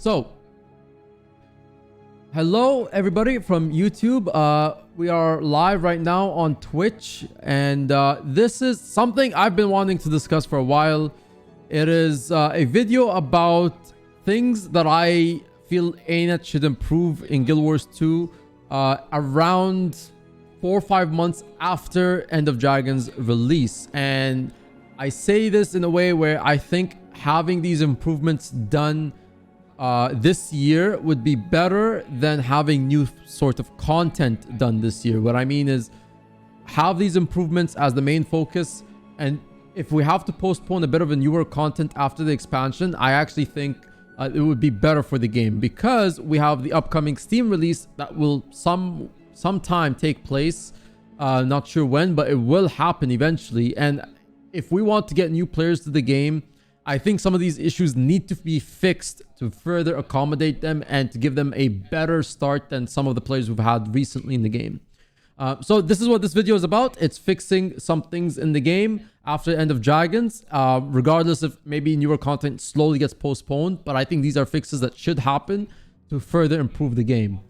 So, hello everybody from YouTube. We are live right now on Twitch, and this is something I've been wanting to discuss for a while. It is a video about things that I feel ANET should improve in Guild Wars 2 around 4 or 5 months after End of Dragon's release. And I say this in a way where I think having these improvements done this year would be better than having new sort of content done this year. What I mean is have these improvements as the main focus, and if we have to postpone a bit of a newer content after the expansion, I actually think it would be better for the game, because we have the upcoming Steam release that will sometime take place. Not sure when, but it will happen eventually. And if we want to get new players to the game, I think some of these issues need to be fixed to further accommodate them and to give them a better start than some of the players we've had recently in the game. So this is what this video is about. It's fixing some things in the game after End of Dragons, regardless if maybe newer content slowly gets postponed. But I think these are fixes that should happen to further improve the game.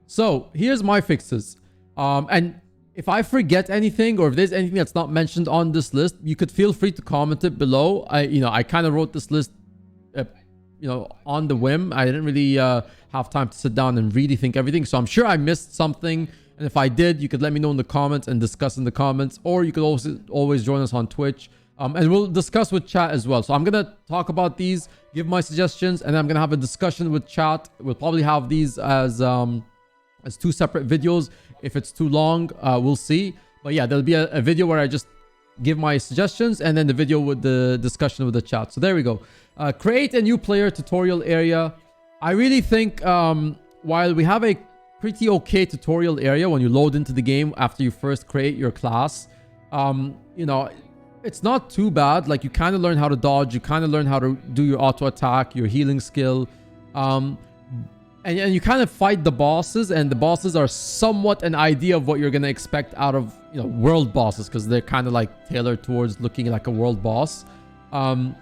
So here's my fixes. And if I forget anything, or if there's anything that's not mentioned on this list, you could feel free to comment it below. I kind of wrote this list, on the whim. I didn't really have time to sit down and really think everything. So I'm sure I missed something. And if I did, you could let me know in the comments and discuss in the comments. Or you could also always join us on Twitch. And we'll discuss with chat as well. So I'm going to talk about these, give my suggestions, and then I'm going to have a discussion with chat. We'll probably have these as 2 separate videos. If it's too long, we'll see. But yeah, there'll be a video where I just give my suggestions, and then the video with the discussion with the chat. So there we go. Create a new player tutorial area. I really think while we have a pretty okay tutorial area when you load into the game after you first create your class, it's not too bad. Like, you kind of learn how to dodge, you kind of learn how to do your auto attack, your healing skill. And you kind of fight the bosses, and the bosses are somewhat an idea of what you're going to expect out of, world bosses, because they're kind of like tailored towards looking like a world boss. And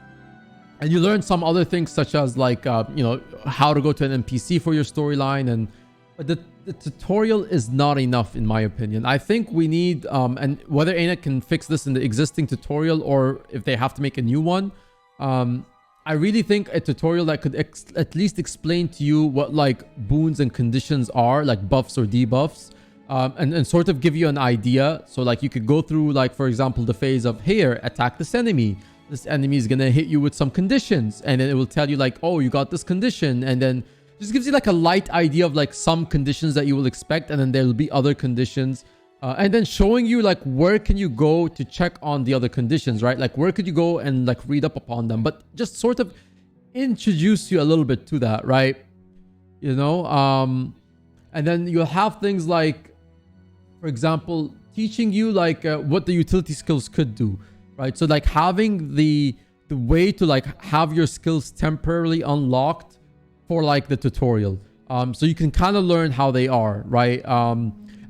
you learn some other things, such as like, how to go to an NPC for your storyline. But the tutorial is not enough, in my opinion. I think we need, and whether ANET can fix this in the existing tutorial or if they have to make a new one, I really think a tutorial that could at least explain to you what like boons and conditions are, like buffs or debuffs, and sort of give you an idea. So like you could go through, like, for example, the phase of, here, attack this enemy. This enemy is going to hit you with some conditions, and then it will tell you like, oh, you got this condition, and then just gives you like a light idea of like some conditions that you will expect, and then there will be other conditions. And then showing you like where can you go to check on the other conditions, right? Like, where could you go and like read up upon them, but just sort of introduce you a little bit to that, right? And then you'll have things like, for example, teaching you like what the utility skills could do, right? So like having the way to like have your skills temporarily unlocked for like the tutorial, so you can kind of learn how they are, right?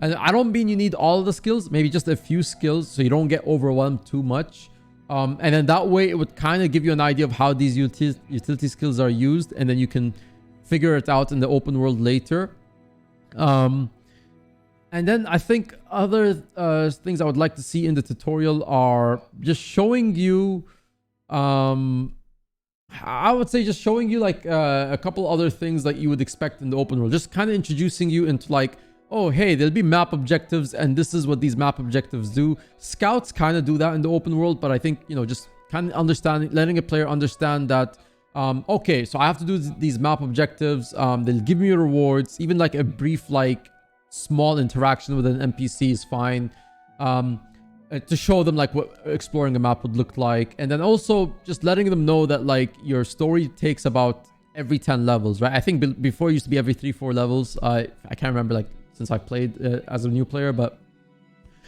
And I don't mean you need all of the skills, maybe just a few skills, so you don't get overwhelmed too much. And then that way it would kind of give you an idea of how these utility skills are used, and then you can figure it out in the open world later. And then I think other things I would like to see in the tutorial are just showing you, I would say just showing you like a couple other things that you would expect in the open world. Just kind of introducing you into like, oh, hey, there'll be map objectives, and this is what these map objectives do. Scouts kind of do that in the open world, but I think, just kind of letting a player understand that, okay, so I have to do these map objectives. They'll give me rewards. Even like a brief, like, small interaction with an NPC is fine. To show them like what exploring a map would look like. And then also just letting them know that like your story takes about every 10 levels, right? I think before it used to be every 3-4 levels. I can't remember, like, since I played as a new player, but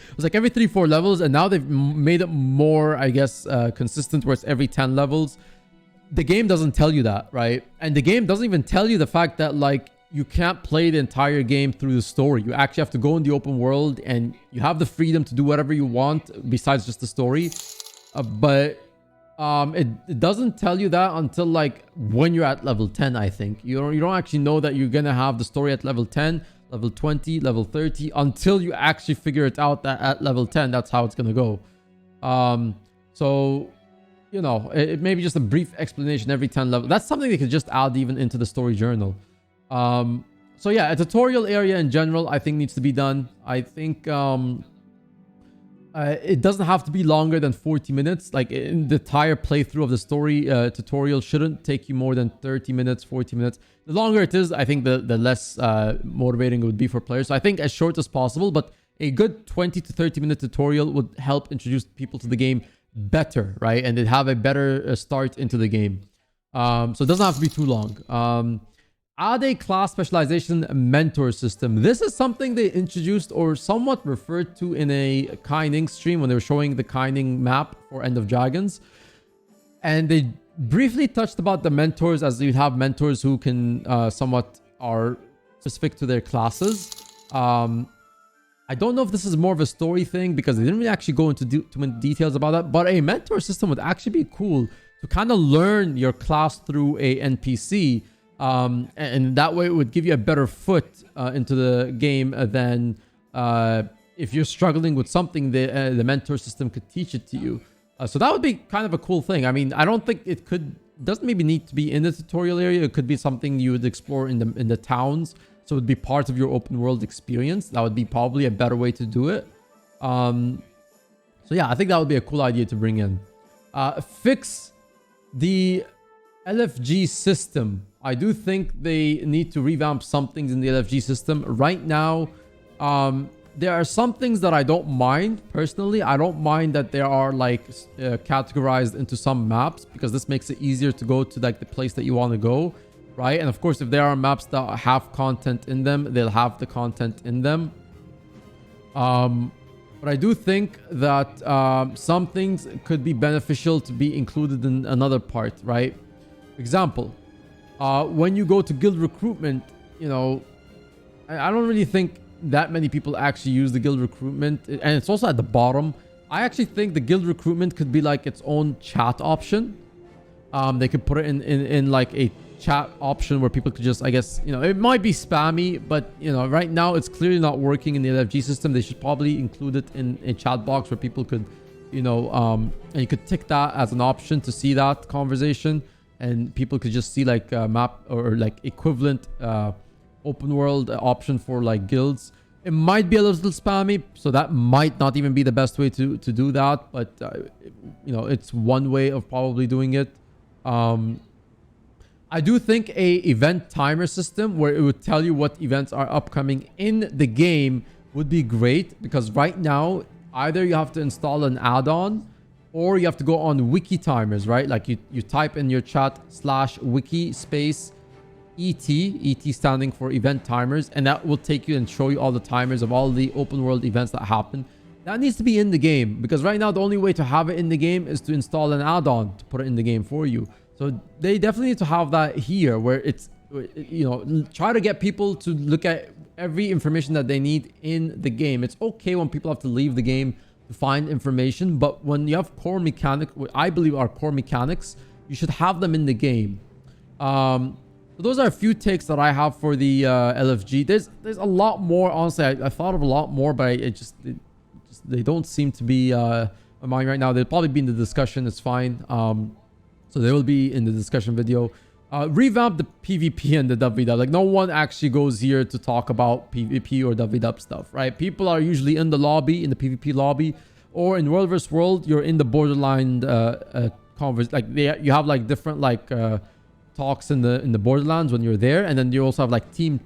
it was like every 3-4 levels, and now they've made it more, I guess, consistent, where it's every 10 levels. The game doesn't tell you that, right? And the game doesn't even tell you the fact that like you can't play the entire game through the story. You actually have to go in the open world, and you have the freedom to do whatever you want besides just the story. But It doesn't tell you that until like when you're at level 10, I think. You don't actually know that you're gonna have the story at level 10, level 20, level 30 until you actually figure it out that at level 10 that's how it's gonna go. So you know, it may be just a brief explanation every 10 level. That's something they could just add even into the story journal. So yeah, a tutorial area in general I think needs to be done. I think it doesn't have to be longer than 40 minutes. Like in the entire playthrough of the story tutorial shouldn't take you more than 30 minutes, 40 minutes. The longer it is, I think the less motivating it would be for players. So I think as short as possible, but a good 20 to 30 minute tutorial would help introduce people to the game better, right? And they'd have a better start into the game. So it doesn't have to be too long. Add a class specialization mentor system. This is something they introduced or somewhat referred to in a Kaining stream when they were showing the Kaining map for End of Dragons. And they briefly touched about the mentors, as you'd have mentors who can somewhat are specific to their classes. I don't know if this is more of a story thing because they didn't really actually go into too many details about that. But a mentor system would actually be cool to kind of learn your class through a NPC. And that way it would give you a better foot into the game than if you're struggling with something, the mentor system could teach it to you. So that would be kind of a cool thing. I mean, I don't think it doesn't maybe need to be in the tutorial area. It could be something you would explore in the towns. So it would be part of your open world experience. That would be probably a better way to do it. So yeah, I think that would be a cool idea to bring in. Fix the LFG system. I do think they need to revamp some things in the LFG system. Right now, there are some things that I don't mind. Personally, I don't mind that they are like categorized into some maps because this makes it easier to go to like the place that you want to go, right? And of course, if there are maps that have content in them, they'll have the content in them. But I do think that some things could be beneficial to be included in another part, right? Example, when you go to guild recruitment, you know, I don't really think that many people actually use the guild recruitment, and it's also at the bottom. I actually think the guild recruitment could be like its own chat option. They could put it in like a chat option where people could just, I guess, you know, it might be spammy, but you know, right now it's clearly not working in the LFG system. They should probably include it in a chat box where people could, you know, and you could tick that as an option to see that conversation. And people could just see like a map or like equivalent open world option for like guilds. It might be a little spammy, so that might not even be the best way to do that. But you know, it's one way of probably doing it. I do think a event timer system where it would tell you what events are upcoming in the game would be great, because right now either you have to install an add-on or you have to go on wiki timers, right? Like you type in your chat /wiki space ET standing for event timers, and that will take you and show you all the timers of all the open world events that happen. That needs to be in the game, because right now the only way to have it in the game is to install an add-on to put it in the game for you. So they definitely need to have that here, where it's, you know, try to get people to look at every information that they need in the game. It's okay when people have to leave the game to find information, but when you have core mechanics, what I believe are core mechanics, you should have them in the game. So those are a few takes that I have for the LFG. There's a lot more. Honestly, I thought of a lot more, but they don't seem to be on my mind right now. They'll probably be in the discussion. It's fine. So they will be in the discussion video. Revamp the PvP and the WW. Like, no one actually goes here to talk about PvP or WW stuff, right? People are usually in the lobby, in the PvP lobby, or in World vs. World, you're in the Borderland converse. Like, you have like different like talks in the Borderlands when you're there, and then you also have like team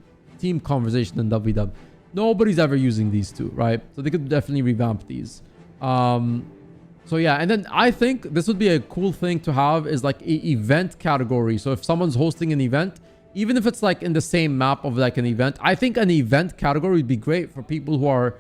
conversation in WW. Nobody's ever using these two, right? So they could definitely revamp these. So yeah, and then I think this would be a cool thing to have is like a event category. So if someone's hosting an event, even if it's like in the same map of like an event, I think an event category would be great for people who are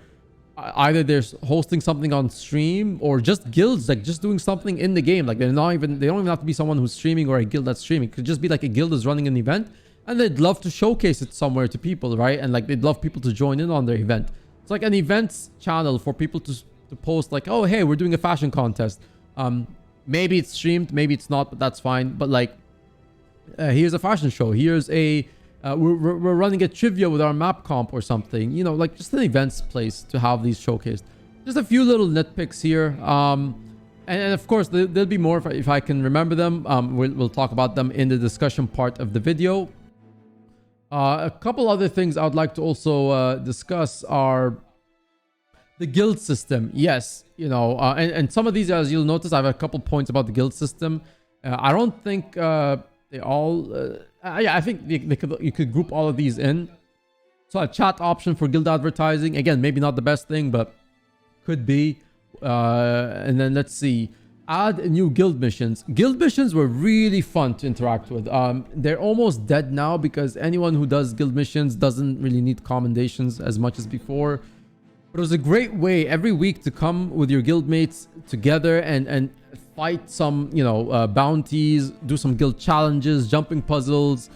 either they're hosting something on stream or just guilds, like just doing something in the game. Like they don't even have to be someone who's streaming or a guild that's streaming. It could just be like a guild is running an event and they'd love to showcase it somewhere to people, right? And like they'd love people to join in on their event. It's like an events channel for people to post like, oh, hey, we're doing a fashion contest. Maybe it's streamed, maybe it's not, but that's fine. But like, here's a fashion show. Here's a we're running a trivia with our map comp or something. You know, like just an events place to have these showcased. Just a few little nitpicks here. And of course, there'll be more if I can remember them. We'll talk about them in the discussion part of the video. A couple other things I would like to also discuss are the guild system. Yes, you know, and some of these, as you'll notice, I have a couple points about the guild system. I don't think they all... yeah, I think you could group all of these in. So a chat option for guild advertising. Again, maybe not the best thing, but could be. And then let's see. Add new guild missions. Guild missions were really fun to interact with. They're almost dead now because anyone who does guild missions doesn't really need commendations as much as before. But it was a great way every week to come with your guild mates together and fight some, you know, bounties, do some guild challenges, jumping puzzles,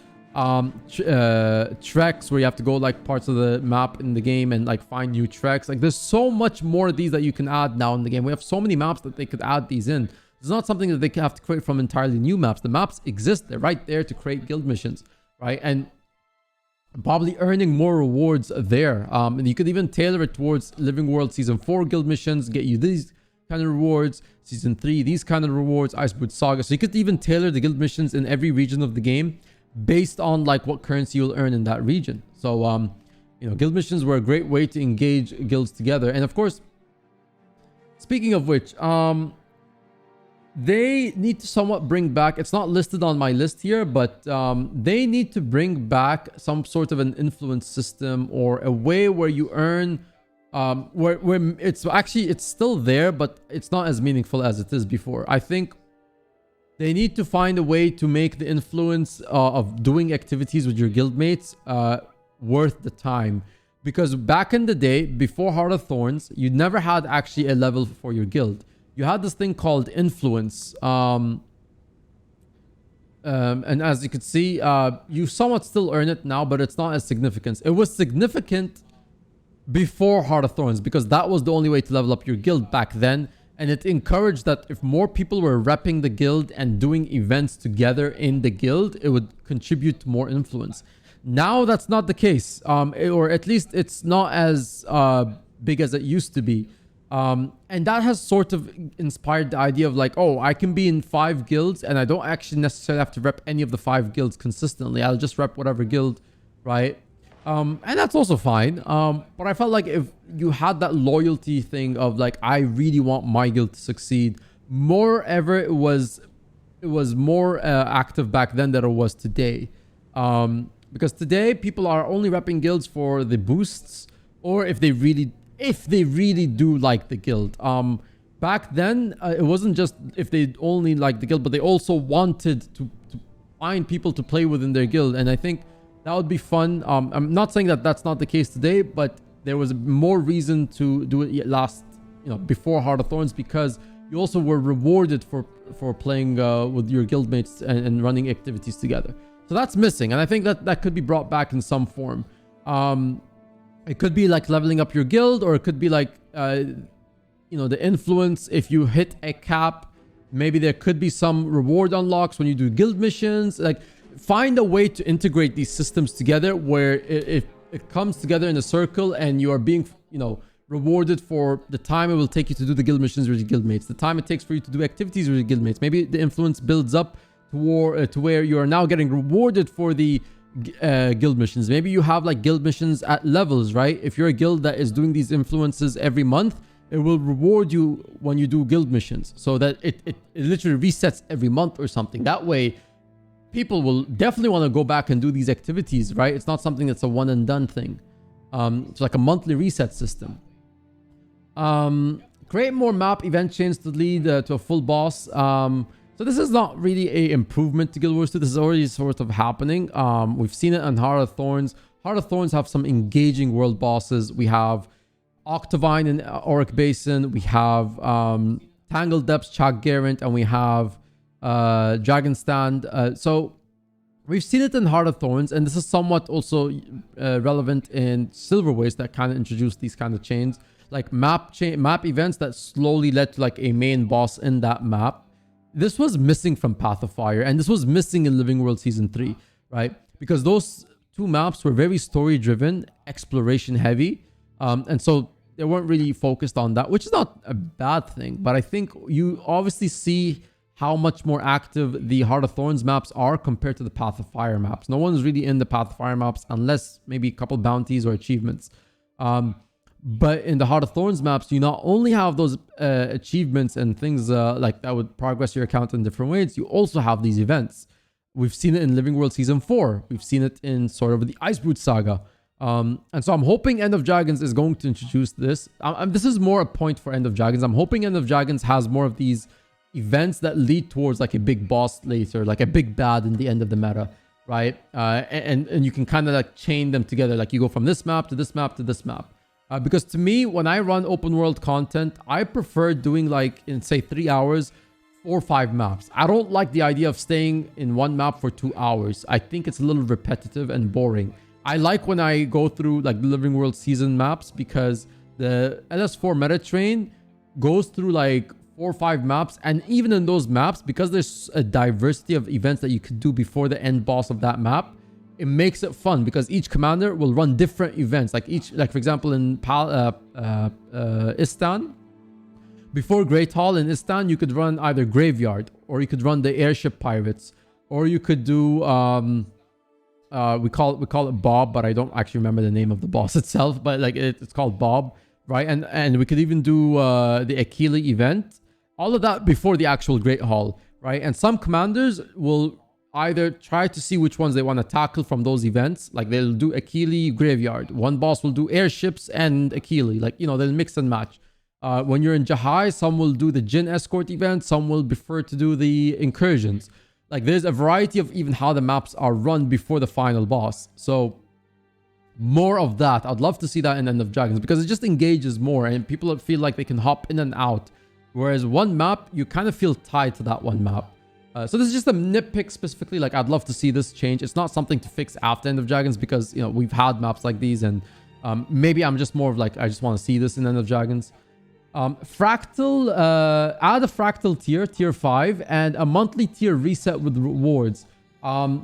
treks where you have to go like parts of the map in the game and like find new treks. Like there's so much more of these that you can add now in the game. We have so many maps that they could add these in. It's not something that they have to create from entirely new maps. The maps exist. They're right there to create guild missions, right? And probably earning more rewards there. And you could even tailor it towards Living World Season 4 guild missions, get you these kind of rewards. Season 3, these kind of rewards. Iceboot Saga. So you could even tailor the guild missions in every region of the game based on like what currency you'll earn in that region. So, you know, guild missions were a great way to engage guilds together. And of course, speaking of which, they need to somewhat bring back, it's not listed on my list here, but they need to bring back some sort of an influence system or a way where you earn, where it's still there, but it's not as meaningful as it is before. I think they need to find a way to make the influence of doing activities with your guildmates worth the time. Because back in the day, before Heart of Thorns, you never had actually a level for your guild. You had this thing called influence. And as you could see, you somewhat still earn it now, but it's not as significant. It was significant before Heart of Thorns because that was the only way to level up your guild back then. And it encouraged that if more people were repping the guild and doing events together in the guild, it would contribute to more influence. Now that's not the case, or at least it's not as big as it used to be. And that has sort of inspired the idea of like, oh, I can be in 5 guilds and I don't actually necessarily have to rep any of the 5 guilds consistently. I'll just rep whatever guild, right? And that's also fine. But I felt like if you had that loyalty thing of like, I really want my guild to succeed, more ever it was more active back then than it was today. Because today people are only repping guilds for the boosts or if they really do like the guild. Back then, it wasn't just if they only liked the guild, but they also wanted to find people to play with in their guild. And I think that would be fun. I'm not saying that that's not the case today, but there was more reason to do it before Heart of Thorns because you also were rewarded for playing with your guildmates and running activities together. So that's missing, and I think that could be brought back in some form. It could be like leveling up your guild, or it could be like, the influence. If you hit a cap, maybe there could be some reward unlocks when you do guild missions. Like, find a way to integrate these systems together where it comes together in a circle and you are being, rewarded for the time it will take you to do the guild missions with your guildmates, the time it takes for you to do activities with your guildmates. Maybe the influence builds up to where you are now getting rewarded for the guild missions. Maybe you have like guild missions at levels, right? If you're a guild that is doing these influences every month, it will reward you when you do guild missions, so that it literally resets every month or something. That way people will definitely want to go back and do these activities, right? It's not something that's a one and done thing. It's like a monthly reset system. Create more map event chains to lead to a full boss. So this is not really a improvement to Guild Wars 2. This is already sort of happening. We've seen it on Heart of Thorns. Heart of Thorns have some engaging world bosses. We have Octavine in Auric Basin. We have Tangled Depths, Chag Garant, and we have Dragon Stand. So we've seen it in Heart of Thorns, and this is somewhat also relevant in Silver Ways that kind of introduced these kind of chains, like map events that slowly led to like a main boss in that map. this was missing from Path of Fire, and this was missing in Living World Season 3, right? Because those two maps were very story driven, exploration heavy, and so they weren't really focused on that, which is not a bad thing. But I think you obviously see how much more active the Heart of Thorns maps are compared to the Path of Fire maps. No one's really in the Path of Fire maps unless maybe a couple bounties or achievements. But in the Heart of Thorns maps, you not only have those achievements and things like that would progress your account in different ways, you also have these events. We've seen it in Living World Season 4. We've seen it in sort of the Icebrood Saga. And so I'm hoping End of Dragons is going to introduce this. This is more a point for End of Dragons. I'm hoping End of Dragons has more of these events that lead towards like a big boss later, like a big bad in the end of the meta, right? And you can kind of like chain them together. Like you go from this map to this map to this map. Because to me, when I run open world content, I prefer doing like in say 3 hours, 4 or 5 maps. I don't like the idea of staying in one map for 2 hours. I think it's a little repetitive and boring. I like when I go through like the Living World season maps because the LS4 meta train goes through like 4 or 5 maps, and even in those maps, because there's a diversity of events that you could do before the end boss of that map, it makes it fun because each commander will run different events. Like for example, in Istan, before Great Hall in Istan, you could run either Graveyard, or you could run the Airship Pirates, or you could do we call it Bob, but I don't actually remember the name of the boss itself. But like it's called Bob, right? And we could even do the Akili event. All of that before the actual Great Hall, right? And some commanders will either try to see which ones they want to tackle from those events. Like they'll do Akili Graveyard. One boss will do airships and Akili. Like, you know, they'll mix and match. When you're in Jahai, some will do the Jinn Escort event. Some will prefer to do the incursions. Like there's a variety of even how the maps are run before the final boss. So more of that. I'd love to see that in End of Dragons because it just engages more and people feel like they can hop in and out. Whereas one map, you kind of feel tied to that one map. So this is just a nitpick specifically. Like I'd love to see this change. It's not something to fix after End of Dragons because, you know, we've had maps like these and maybe I'm just more of like, I just want to see this in End of Dragons. Fractal, add a Fractal tier, tier 5, and a monthly tier reset with rewards.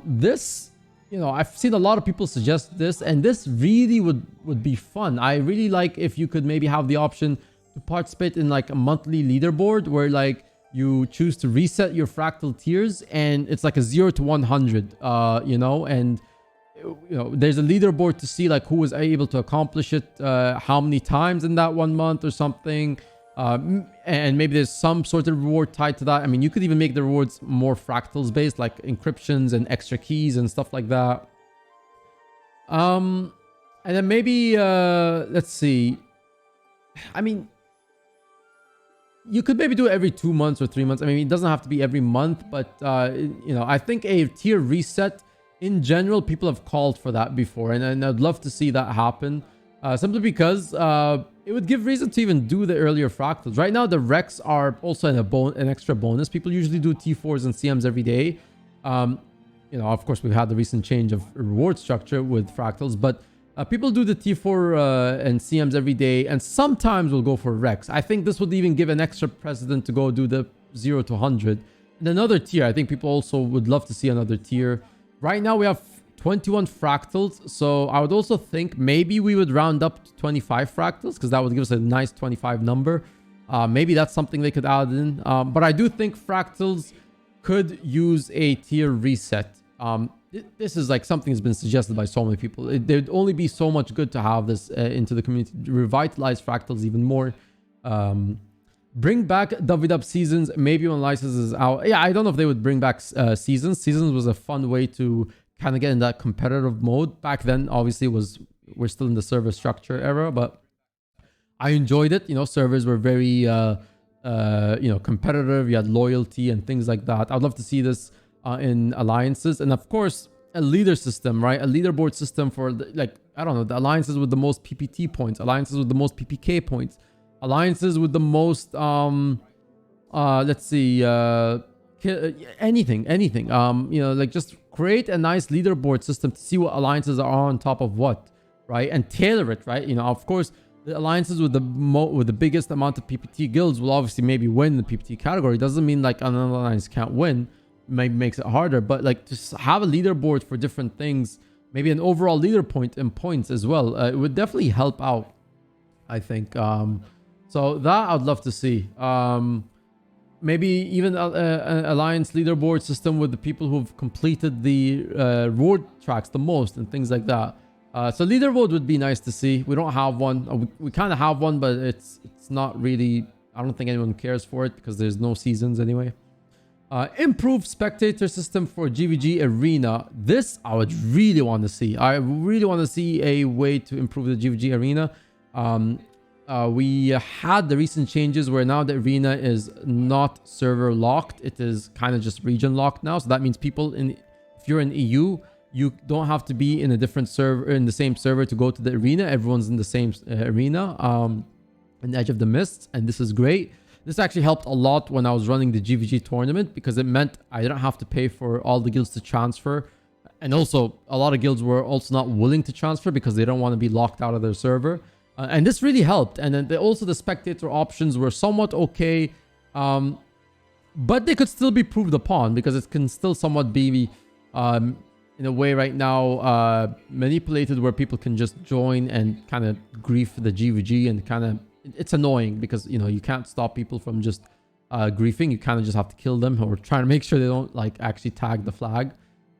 This, you know, I've seen a lot of people suggest this, and this really would be fun. I really like if you could maybe have the option to participate in like a monthly leaderboard where like you choose to reset your Fractal tiers, and it's like a 0 to 100, you know, and you know, there's a leaderboard to see like who was able to accomplish it, how many times in that 1 month or something. And maybe there's some sort of reward tied to that. I mean, you could even make the rewards more fractals based, like encryptions and extra keys and stuff like that. And then maybe, let's see. I mean, you could maybe do it every 2 months or 3 months. I mean, it doesn't have to be every month, but, you know, I think a tier reset in general, people have called for that before, and I'd love to see that happen. Simply because it would give reason to even do the earlier fractals. Right now, the Rex are also an extra bonus. People usually do T4s and CMs every day. You know, of course, we've had the recent change of reward structure with fractals, but people do the T4 and CMs every day, and sometimes we'll go for Rex. I think this would even give an extra precedent to go do the 0 to 100. And another tier, I think people also would love to see another tier. Right now, we have 21 fractals, so I would also think maybe we would round up to 25 fractals because that would give us a nice 25 number. Maybe that's something they could add in. But I do think fractals could use a tier reset. This is like something that's been suggested by so many people. There'd only be so much good to have this into the community, revitalize fractals even more. Bring back WW seasons, maybe when license is out. Yeah, I don't know if they would bring back seasons. Seasons was a fun way to kind of get in that competitive mode. Back then, obviously, we're still in the server structure era, but I enjoyed it. You know, servers were very, you know, competitive. You had loyalty and things like that. I'd love to see this in alliances. And of course, a leader system, right? A leaderboard system for, like, I don't know, the alliances with the most PPT points, alliances with the most PPK points, alliances with the most, let's see, anything, you know, like just create a nice leaderboard system to see what alliances are on top of what, right? And tailor it, right? You know, of course, the alliances with the biggest amount of PPT guilds will obviously maybe win the PPT category. Doesn't mean like another alliance can't win. Maybe makes it harder, but like just have a leaderboard for different things, maybe an overall leader point and points as well. It would definitely help out, I think. So that I'd love to see. Maybe even an alliance leaderboard system with the people who've completed the reward tracks the most and things like that. So leaderboard would be nice to see. We don't have one. We kind of have one, but it's not really. I don't think anyone cares for it because there's no seasons anyway. Improved spectator system for GVG Arena. This I would really want to see. I really want to see a way to improve the GVG Arena. We had the recent changes where now the arena is not server locked. It is kind of just region locked now. So that means people if you're in EU, you don't have to be in a different server, in the same server to go to the arena. Everyone's in the same arena, in Edge of the Mists, and this is great. This actually helped a lot when I was running the GVG tournament because it meant I didn't have to pay for all the guilds to transfer. And also, a lot of guilds were also not willing to transfer because they don't want to be locked out of their server. And this really helped. And then also the spectator options were somewhat okay. But they could still be proved upon because it can still somewhat be, in a way right now, manipulated where people can just join and kind of grief the GVG and kind of... It's annoying because, you know, you can't stop people from just griefing. You kind of just have to kill them or try to make sure they don't like actually tag the flag.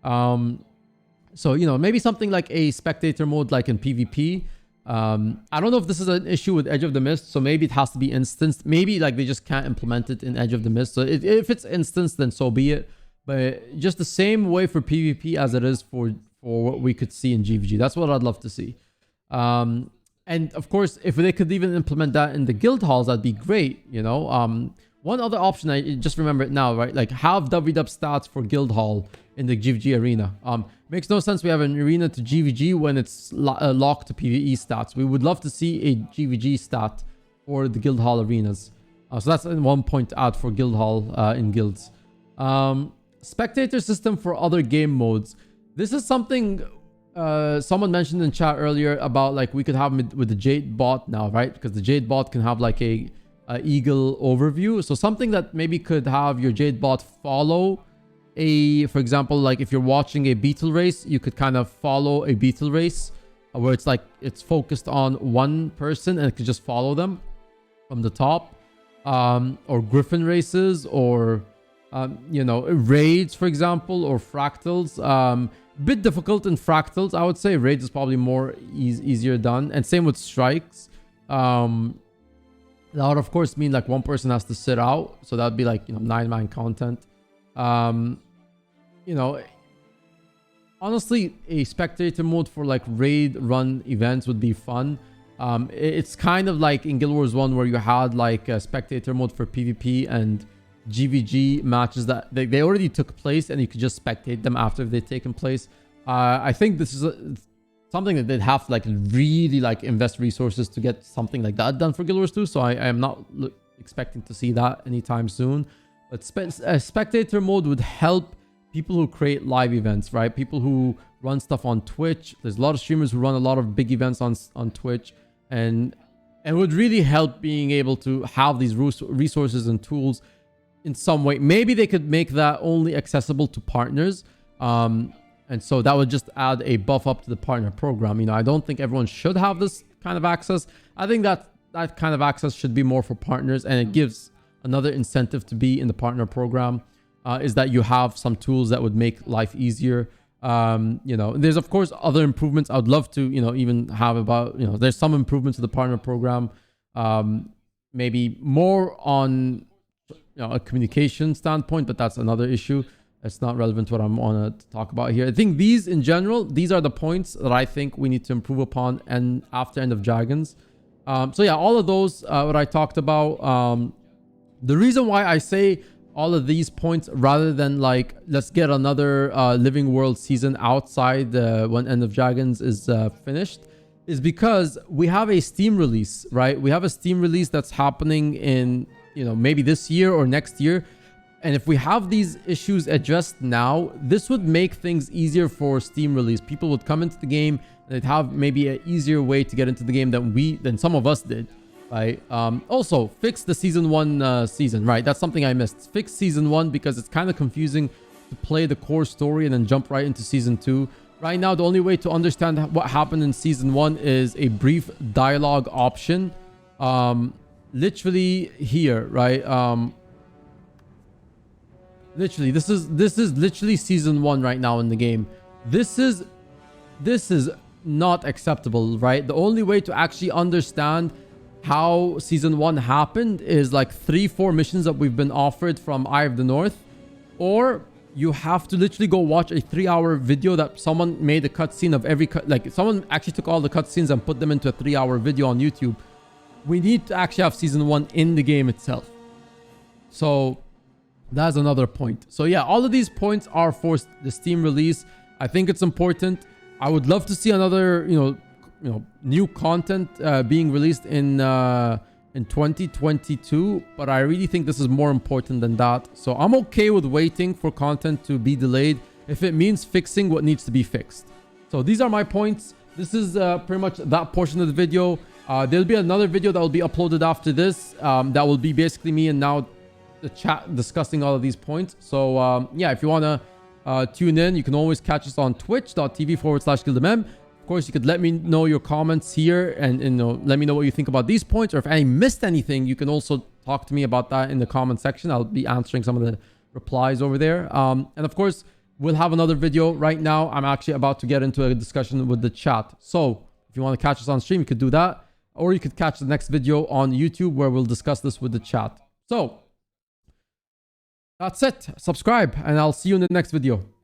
So, you know, maybe something like a spectator mode like in PvP. I don't know if this is an issue with Edge of the Mist, so maybe it has to be instanced. Maybe like they just can't implement it in Edge of the Mist. So if it's instanced, then so be it. But just the same way for PvP as it is for what we could see in GVG. That's what I'd love to see. And of course, if they could even implement that in the guild halls, that'd be great, you know. One other option, I just remember it now, right? Like have WW stats for guild hall in the GVG arena. Makes no sense we have an arena to GVG when it's locked to PvE stats. We would love to see a GVG stat for the guild hall arenas. So that's one point to add for guild hall in guilds. Spectator system for other game modes. This is something someone mentioned in chat earlier about like we could have with the Jade bot now, right? Because the Jade bot can have like a eagle overview. So something that maybe could have your Jade bot follow for example, like if you're watching a beetle race, you could kind of follow a beetle race where it's like it's focused on one person and it could just follow them from the top. Or griffin races, or you know, raids, for example, or fractals. Bit difficult in fractals, I would say. Raids is probably more easier done, and same with strikes. That would of course mean like one person has to sit out, so that'd be like, you know, 9-man content. You know, honestly, a spectator mode for like raid run events would be fun. It's kind of like in Guild Wars 1 where you had like a spectator mode for PvP and GVG matches that they already took place and you could just spectate them after they've taken place. I think this is something that they'd have to like really like invest resources to get something like that done for Guild Wars 2. So I am not expecting to see that anytime soon. But spectator mode would help people who create live events, right? People who run stuff on Twitch. There's a lot of streamers who run a lot of big events on Twitch, and it would really help being able to have these resources and tools in some way. Maybe they could make that only accessible to partners, and so that would just add a buff up to the partner program. You know, I don't think everyone should have this kind of access. I think that kind of access should be more for partners, and it gives another incentive to be in the partner program. Is that you have some tools that would make life easier. You know, there's of course other improvements. I would love to, you know, even have about, you know, there's some improvements to the partner program. Maybe more on, you know, a communication standpoint, but that's another issue. It's not relevant to what I'm on to talk about here. I think these in general, these are the points that I think we need to improve upon and after End of Dragons. So yeah, all of those, what I talked about. The reason why I say all of these points rather than like let's get another Living World season outside when End of Dragons is finished is because we have a Steam release, right? We have a Steam release that's happening in, you know, maybe this year or next year, And if we have these issues addressed now, this would make things easier for Steam release. People would come into the game and they'd have maybe an easier way to get into the game than some of us did, right? Also, fix the season 1 season, right? That's something I missed. Fix season 1 because it's kind of confusing to play the core story and then jump right into season 2. Right now, the only way to understand what happened in season 1 is a brief dialogue option. Literally here, right? Literally, this is literally season 1 right now in the game. This is not acceptable, right? The only way to actually understand how season 1 happened is like 3-4 missions that we've been offered from Eye of the North, or you have to literally go watch a 3-hour video that someone made a cutscene of every like someone actually took all the cutscenes and put them into a 3-hour video on YouTube. We need to actually have season 1 in the game itself. So that's another point. So yeah, all of these points are for the Steam release. I think it's important. I would love to see another, new content being released in 2022, but I really think this is more important than that. So I'm okay with waiting for content to be delayed if it means fixing what needs to be fixed. So these are my points. This is pretty much that portion of the video. There'll be another video that will be uploaded after this. That will be basically me and now the chat discussing all of these points. So yeah, if you want to tune in, you can always catch us on twitch.tv/Gildemem. Of course, you could let me know your comments here and let me know what you think about these points, or if I missed anything, you can also talk to me about that in the comment section. I'll be answering some of the replies over there. And of course, we'll have another video. Right now, I'm actually about to get into a discussion with the chat. So if you want to catch us on stream, you could do that, or you could catch the next video on YouTube where we'll discuss this with the chat. So that's it. Subscribe, and I'll see you in the next video.